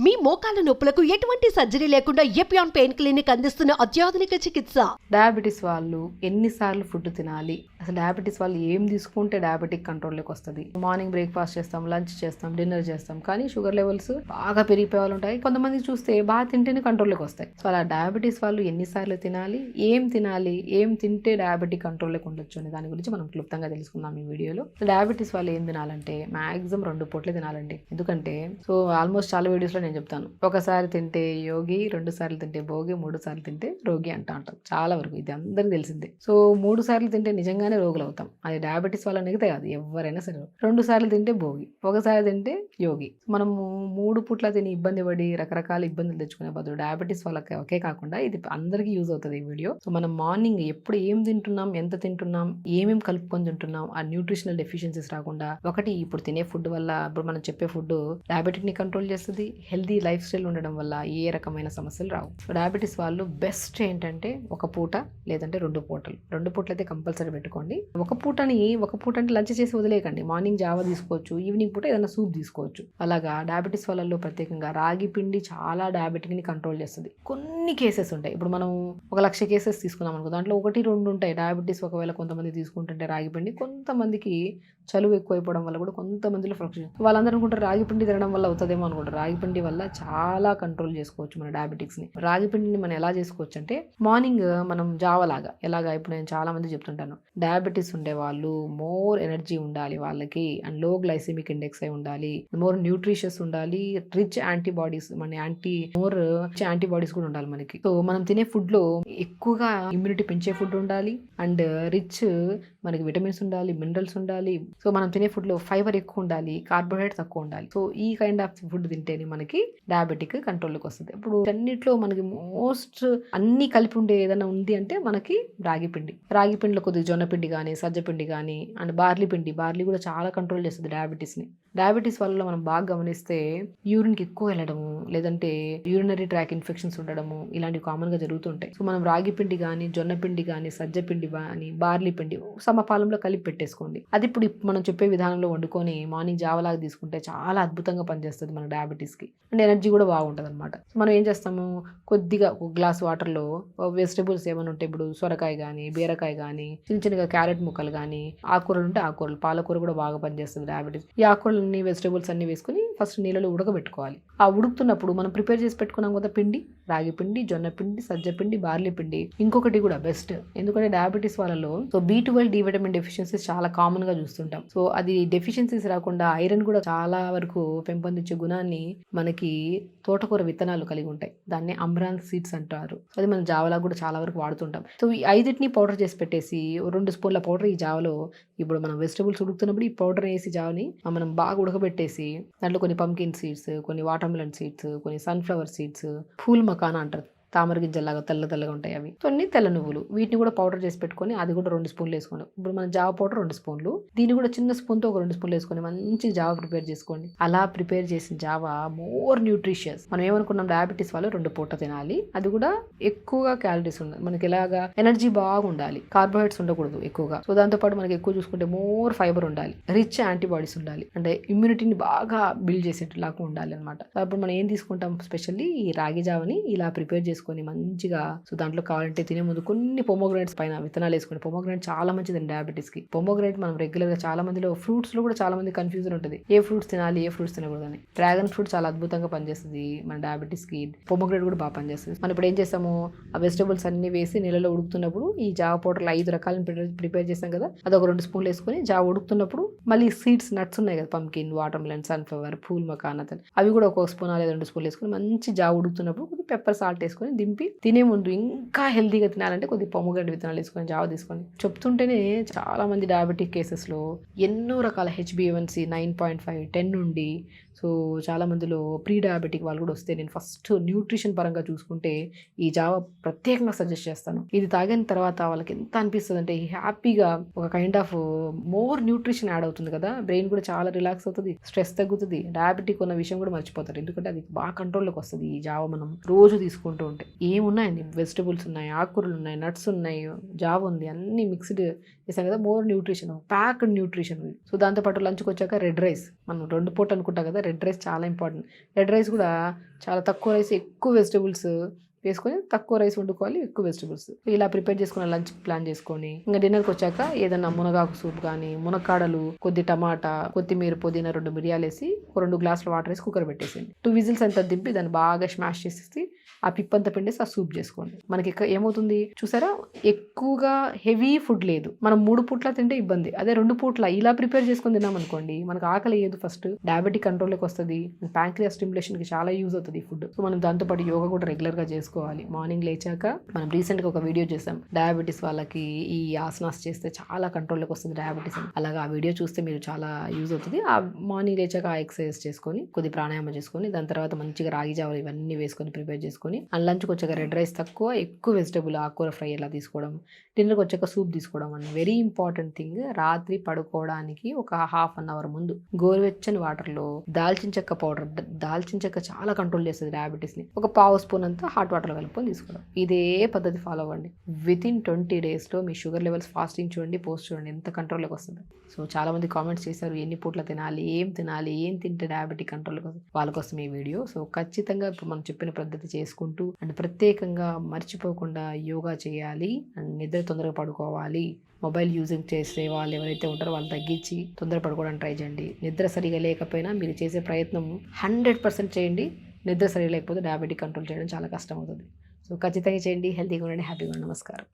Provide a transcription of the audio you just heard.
మీ మోకాల నొప్పులకు ఎటువంటి సర్జరీ లేకుండా ఎపియాన్ పెయిన్ క్లినిక్ అందిస్తున్న అత్యాధునిక చికిత్స. డయాబెటీస్ వాళ్ళు ఎన్నిసార్లు ఫుడ్ తినాలి, అసలు డయాబెటీస్ వాళ్ళు ఏం తీసుకుంటే డయాబెటిక్ కంట్రోల్లోకి వస్తుంది? మార్నింగ్ బ్రేక్ఫాస్ట్ చేస్తాం, లంచ్ చేస్తాం, డిన్నర్ చేస్తాం, కానీ షుగర్ లెవెల్స్ బాగా పెరిగిపోయే వాళ్ళు ఉంటాయి. కొంతమంది చూస్తే బాగా తింటేనే కంట్రోల్లోకి వస్తాయి. సో అలా డయాబెటీస్ వాళ్ళు ఎన్నిసార్లు తినాలి, ఏం తింటే డయాబెటిక్ కంట్రోల్లోకి ఉండొచ్చు అనే దాని గురించి మనం క్లుప్తంగా తెలుసుకుందాం ఈ వీడియోలో. డయాబెటీస్ వాళ్ళు ఏం తినాలంటే మాక్సిమం 2 పూట్లే తినాలండి. ఎందుకంటే సో ఆల్మోస్ట్ చాలా వీడియోస్లో నేను చెప్తాను, ఒకసారి తింటే యోగి, 2 సార్లు తింటే భోగి, 3 సార్లు తింటే రోగి అంటారు చాలా వరకు. ఇది అందరికీ తెలిసిందే. సో 3 సార్లు తింటే నిజంగానే రోగులు అవుతాం. అది డయాబెటీస్ వాళ్ళ మిగతా కాదు, ఎవరైనా సరే. 2 సార్లు తింటే భోగి, ఒకసారి తింటే యోగి. మనము 3 పూట్ల తిని ఇబ్బంది పడి రకరకాల ఇబ్బందులు తెచ్చుకునే బదులు డయాబెటీస్ వాళ్ళకి ఒకే కాకుండా ఇది అందరికీ యూజ్ అవుతుంది ఈ వీడియో. సో మనం మార్నింగ్ ఎప్పుడు ఏం తింటున్నాం, ఎంత తింటున్నాం, ఏమేమి కలుపుకొని తింటున్నాం, ఆ న్యూట్రిషనల్ డెఫిషియన్సీస్ రాకుండా, ఒకటి ఇప్పుడు తినే ఫుడ్ వల్ల, ఇప్పుడు మనం చెప్పే ఫుడ్ డయాబెటిక్ ని కంట్రోల్ చేస్తుంది. హెల్దీ లైఫ్ స్టైల్ ఉండడం వల్ల ఏ రకమైన సమస్యలు రావు. సో డయాబెటీస్ వాళ్ళు బెస్ట్ ఏంటంటే 1 పూట లేదంటే 2 పూటలు. 2 పూటలు అయితే కంపల్సరీ పెట్టుకోండి. ఒక పూట అంటే లంచ్ చేసి వదిలేయకండి. మార్నింగ్ జావా తీసుకోవచ్చు, ఈవినింగ్ పూట ఏదైనా సూప్ తీసుకోవచ్చు. అలాగా డయాబెటీస్ వాళ్ళలో ప్రత్యేకంగా రాగి పిండి చాలా డయాబెటిక్ ని కంట్రోల్ చేస్తుంది. కొన్ని కేసెస్ ఉంటాయి, ఇప్పుడు మనం 1,00,000 కేసెస్ తీసుకున్నాం అనుకో, దాంట్లో 1-2 ఉంటాయి డయాబెటీస్. ఒకవేళ కొంతమంది తీసుకుంటుంటే రాగి పిండి, కొంతమందికి చలువు ఎక్కువైపోవడం వల్ల కూడా కొంతమందిలో ఫ్లక్చుయేషన్, వాళ్ళందరూ అనుకుంటారు రాగి పిండి తినడం వల్ల అవుతుందేమో అనుకుంటారు. రాగి పిండి వల్ల చాలా కంట్రోల్ చేసుకోవచ్చు మన డయాబెటిక్స్ ని. రాగి పిండిని మనం ఎలా చేసుకోవచ్చు అంటే, మార్నింగ్ మనం జావలాగా, ఎలాగా ఇప్పుడు నేను చాలా మంది చెప్తుంటాను, డయాబెటీస్ ఉండే వాళ్ళు మోర్ ఎనర్జీ ఉండాలి వాళ్ళకి, అండ్ లో గ్లైసెమిక్ ఇండెక్స్ అయి ఉండాలి, మోర్ న్యూట్రిషియస్ ఉండాలి, రిచ్ యాంటీబాడీస్, మన యాంటీబాడీస్ కూడా ఉండాలి మనకి. సో మనం తినే ఫుడ్ లో ఎక్కువగా ఇమ్యూనిటీ పెంచే ఫుడ్ ఉండాలి, అండ్ రిచ్ మనకి విటమిన్స్ ఉండాలి, మినరల్స్ ఉండాలి. సో మనం తినే ఫుడ్ లో ఫైబర్ ఎక్కువ ఉండాలి, కార్బోహైడ్రేట్ తక్కువ ఉండాలి. సో ఈ కైండ్ ఆఫ్ ఫుడ్ తింటేనే మనకి డయాబెటిక్ కంట్రోల్లోకి వస్తుంది. ఇప్పుడు అన్నిట్లో మనకి మోస్ట్ అన్ని కలిపి ఉండే ఏదైనా ఉంది అంటే మనకి రాగి పిండిలో కొద్దిగా జొన్న పిండి కానీ, సజ్జ పిండి కానీ, అండ్ బార్లీ కూడా చాలా కంట్రోల్ చేస్తుంది డయాబెటీస్ ని. డయాబెటీస్ వల్ల మనం బాగా గమనిస్తే యూరిన్కి ఎక్కువ వెళ్ళడము, లేదంటే యూరినరీ ట్రాక్ ఇన్ఫెక్షన్స్ ఉండడము, ఇలాంటివి కామన్ గా జరుగుతుంటాయి. సో మనం రాగి పిండి కానీ, జొన్న పిండి కానీ, సజ్జ పిండి కానీ, బార్లీ పిండి సమపాలంలో కలిపి పెట్టేసుకోండి. అది ఇప్పుడు మనం చెప్పే విధానంలో వండుకొని మార్నింగ్ జావలాగా తీసుకుంటే చాలా అద్భుతంగా పనిచేస్తుంది మన డయాబెటీస్ కి, అండ్ ఎనర్జీ కూడా బాగుంటుంది అనమాట. సో మనం ఏం చేస్తాము, కొద్దిగా 1 గ్లాస్ వాటర్ లో వెజిటబుల్స్ ఏమైనా ఉంటే, ఇప్పుడు సొరకాయ కానీ, బీరకాయ కానీ, చిన్నగా క్యారెట్ ముక్కలు కానీ, ఆకుకూరలు ఉంటే ఆకుకూరలు, పాలకూర కూడా బాగా పనిచేస్తుంది డయాబెటీస్. ఈ ఆకుకూరలన్నీ, వెజిటబుల్స్ అన్ని వేసుకుని ఫస్ట్ నీళ్ళలో ఉడకబెట్టుకోవాలి. ఆ ఉడుకుతున్నప్పుడు మనం ప్రిపేర్ చేసి పెట్టుకున్నాం కదా పిండి, రాగి పిండి, జొన్న పిండి, సజ్జ పిండి, బార్లీ పిండి. ఇంకొకటి కూడా బెస్ట్, ఎందుకంటే డయాబెటీస్ వాళ్ళలో so B12 D vitamin deficiencies చాలా కామన్ గా చూస్తుంటాం. సో అది డెఫిషియన్సీస్ రాకుండా ఐరన్ కూడా చాలా వరకు పెంపొందించే గుణాన్ని మనకి తోటకూర విత్తనాలు కలిగి ఉంటాయి. దాన్ని అమ్రాంత్ సీడ్స్ అంటారు. అది మనం జావలా కూడా చాలా వరకు వాడుతుంటాం. సో ఈ 5టిని పౌడర్ చేసి పెట్టేసి 2 స్పూన్ల పౌడర్ ఈ జావలో, ఇప్పుడు మనం వెజిటబుల్స్ ఉడుకుతున్నప్పుడు ఈ పౌడర్ వేసి జావని మనం బాగా ఉడకబెట్టేసి, దాంట్లో కొన్ని పంకిన్ సీడ్స్, కొన్ని వాటర్మెలన్ సీడ్స్, కొన్ని సన్ఫ్లవర్ సీడ్స్, ఫూల్ మకానా అంటారు, తామర గింజల్లాగా తెల్లగా ఉంటాయి అవి, కొన్ని తెల్ల నువ్వులు, వీటిని కూడా పౌడర్ చేసి పెట్టుకొని అది కూడా 2 స్పూన్లు వేసుకోండి. ఇప్పుడు మన జావ పౌడర్ 2 స్పూన్లు, దీన్ని కూడా చిన్న స్పూన్తో ఒక 2 స్పూన్లు వేసుకొని మంచి జావ ప్రిపేర్ చేసుకోండి. అలా ప్రిపేర్ చేసిన జావ మోర్ న్యూట్రిషియస్. మనం ఏమనుకున్నాం, డయాబెటీస్ వాళ్ళు 2 పూట తినాలి, అది కూడా ఎక్కువగా క్యాలరీస్ ఉండాలి, మనకి ఎలాగా ఎనర్జీ బాగా ఉండాలి, కార్బోహైడ్రేట్స్ ఉండకూడదు ఎక్కువగా. సో దాంతోపాటు మనకి ఎక్కువ చూసుకుంటే మోర్ ఫైబర్ ఉండాలి, రిచ్ యాంటీబాడీస్ ఉండాలి, అంటే ఇమ్యూనిటీని బాగా బిల్డ్ చేసేట్లాగా ఉండాలి అనమాట. అప్పుడు మనం ఏం తీసుకుంటాం, స్పెషల్లీ ఈ రాగి జావని ఇలా ప్రిపేర్ చేసుకొని మంచిగా, సో దాంట్లో కావాలంటే తినే ముందు కొన్ని పొమోగ్రానేట్స్ పైన విత్తనాలు వేసుకుని, పొమోగ్రానేట్ చాలా మంచిది డయాబెటీస్ కి. పొమోగ్రానేట్ మనం రెగ్యులర్ గా చాలా మందిలో, ఫ్రూట్స్ లో కూడా చాలా మంది కన్ఫ్యూజన్ ఉంటుంది, ఏ ఫ్రూట్స్ తినాలి, ఏ ఫ్రూట్స్ తినకూడదని. డ్రాగన్ ఫ్రూట్ చాలా అద్భుతంగా పనిచేస్తుంది మన డయాబెటీస్ కి, పొమోగ్రానేట్ కూడా బాగా పనిచేస్తుంది. మనం ఇప్పుడు ఏం చేస్తాము, ఆ వెజిటబుల్స్ అన్ని వేసి నీళ్ళలో ఉడుకుతున్నప్పుడు ఈ జావ పౌడర్లో 5 రకాలను ప్రిపేర్ చేస్తాం కదా, అది ఒక 2 స్పూన్లు వేసుకొని జావ ఉడుకుతున్నప్పుడు మళ్ళీ సీడ్స్, నట్స్ ఉన్నాయి కదా, pumpkin, watermelon, sunflower, phool makhana, అవి కూడా 1 స్పూన్ లేదా 2 స్పూన్లు వేసుకొని మంచి జావ ఉడుకుతున్నప్పుడు కొద్దిగా పెప్పర్ సాల్ట్ వేసుకొని దింపి తినే ముందు ఇంకా హెల్తీగా తినాలంటే కొద్దిగా పొమోగ్రానేట్ విత్తనాలు వేసుకొని జావ తీసుకోండి. చెప్తుంటేనే చాలా మంది డయాబెటిక్ కేసెస్లో ఎన్నో రకాల HbA1c 9.5, 10 నుండి, సో చాలా మందిలో ప్రీ డయాబెటిక్ వాళ్ళు కూడా వస్తే, నేను ఫస్ట్ న్యూట్రిషన్ పరంగా చూసుకుంటే ఈ జావ ప్రత్యేకంగా సజెస్ట్ చేస్తాను. ఇది తాగిన తర్వాత వాళ్ళకి ఎంత అనిపిస్తుంది అంటే, హ్యాపీగా ఒక kind of more nutrition add అవుతుంది కదా, బ్రెయిన్ కూడా చాలా రిలాక్స్ అవుతుంది, స్ట్రెస్ తగ్గుతుంది, డయాబెటిక్ ఉన్న విషయం కూడా మర్చిపోతారు, ఎందుకంటే అది బాగా కంట్రోల్లోకి వస్తుంది ఈ జావ మనం రోజు తీసుకుంటూ ఉంటే. ఏమున్నాయండి, వెజిటబుల్స్ ఉన్నాయి, ఆకుకూరలు ఉన్నాయి, నట్స్ ఉన్నాయి, జావ ఉంది, అన్ని మిక్స్డ్ చేసాం కదా, more nutrition, packed nutrition. So దాంతోపాటు లంచ్కి వచ్చాక రెడ్ రైస్, మనం 2 పూట అనుకుంటాం కదా, రెడ్ రైస్ చాలా ఇంపార్టెంట్. రెడ్ రైస్ కూడా చాలా తక్కువ రైస్, ఎక్కువ వెజిటబుల్స్ వేసుకొని తక్కువ రైస్ వండుకోవాలి, ఎక్కువ వెజిటబుల్స్. ఇలా ప్రిపేర్ చేసుకున్న లంచ్ ప్లాన్ చేసుకొని ఇంకా డిన్నర్కి వచ్చాక ఏదైనా మునగాకు సూప్ కానీ, మునక్కాడలు, కొద్ది టమాటా, కొత్తిమీర, పుదీనా, 2 మిరియాలు వేసి 2 గ్లాసుల వాటర్ వేసి కుక్కర్ పెట్టేసింది. 2 విజిల్స్ అంతా దింపి దాన్ని బాగా స్మాష్ చేసేసి ఆ పిప్పంతా పిండేసి ఆ సూప్ చేసుకోండి. మనకి ఇక్కడ ఏమవుతుంది చూసారా, ఎక్కువగా హెవీ ఫుడ్ లేదు. మనం 3 పూట్ల తింటే ఇబ్బంది, అదే 2 పూట్ల ఇలా ప్రిపేర్ చేసుకొని తిన్నామనుకోండి మనకు ఆకలి అయ్యేది. ఫస్ట్ డయాబెటిక్ కంట్రోల్లోకి వస్తుంది, ప్యాంక్రియాస్ స్టిమ్యులేషన్కి చాలా యూజ్ అవుతుంది ఫుడ్. సో మనం దాంతోపాటు యోగా కూడా రెగ్యులర్గా చేసుకోవాలి. మార్నింగ్ లేచాక మనం రీసెంట్గా ఒక వీడియో చేసాం, డయాబెటీస్ వాళ్ళకి ఈ ఆసనాస్ చేస్తే చాలా కంట్రోల్లోకి వస్తుంది డయాబెటీస్ అని. అలాగా ఆ వీడియో చూస్తే మీరు చాలా యూజ్ అవుతుంది. ఆ మార్నింగ్ లేచాక ఆ ఎక్సర్సైజ్ చేసుకొని, కొద్ది ప్రాణాయామం చేసుకొని, దాని తర్వాత మంచిగా రాగి జావలు ఇవన్నీ వేసుకొని ప్రిపేర్ చేసుకొని, అండ్ లంచ్కి వచ్చాక రెడ్ రైస్ తక్కువ, ఎక్కువ వెజిటబుల్ ఆకుకూర ఫ్రై ఇలా తీసుకోవడం, డిన్నర్కి వచ్చాక సూప్ తీసుకోవడం. అండ్ వెరీ ఇంపార్టెంట్ థింగ్, రాత్రి పడుకోవడానికి ఒక ½ అన్ అవర్ ముందు గోరువెచ్చని వాటర్లో దాల్చిన చెక్క పౌడర్, దాల్చిన చెక్క చాలా కంట్రోల్ చేస్తుంది డయాబెటీస్ని, ఒక పావు స్పూన్ అంతా హాట్ వాటర్లో కలుపుకొని తీసుకోవడం. ఇదే పద్ధతి ఫాలో అవ్వండి. వితిన్ 20 డేస్లో మీ షుగర్ లెవెల్స్ ఫాస్టింగ్ చూడండి, పోస్ట్ చూడండి, ఎంత కంట్రోల్లోకి వస్తుంది. సో చాలా మంది కామెంట్స్ చేశారు, ఎన్ని పూట్ల తినాలి, ఏం తింటే డయాబెటిక్ కంట్రోల్లోకి వస్తుంది. వాళ్ళ కోసం ఈ వీడియో. సో ఖచ్చితంగా ఇప్పుడు మనం చెప్పిన పద్ధతి చేసుకుంటూ, అండ్ ప్రత్యేకంగా మర్చిపోకుండా యోగా చేయాలి, అండ్ నిద్ర తొందరగా పడుకోవాలి. మొబైల్ యూజింగ్ చేసే వాళ్ళు ఎవరైతే ఉంటారో వాళ్ళు తగ్గించి తొందర పడుకోవడానికి ట్రై చేయండి. నిద్ర సరిగా లేకపోయినా మీరు చేసే ప్రయత్నం 100% చేయండి. నిద్ర సరిగా లేకపోతే డయాబెటిక్ కంట్రోల్ చేయడం చాలా కష్టం అవుతుంది. సో ఖచ్చితంగా చేయండి. హెల్తీగా ఉండండి, హ్యాపీగా ఉండండి. నమస్కారం.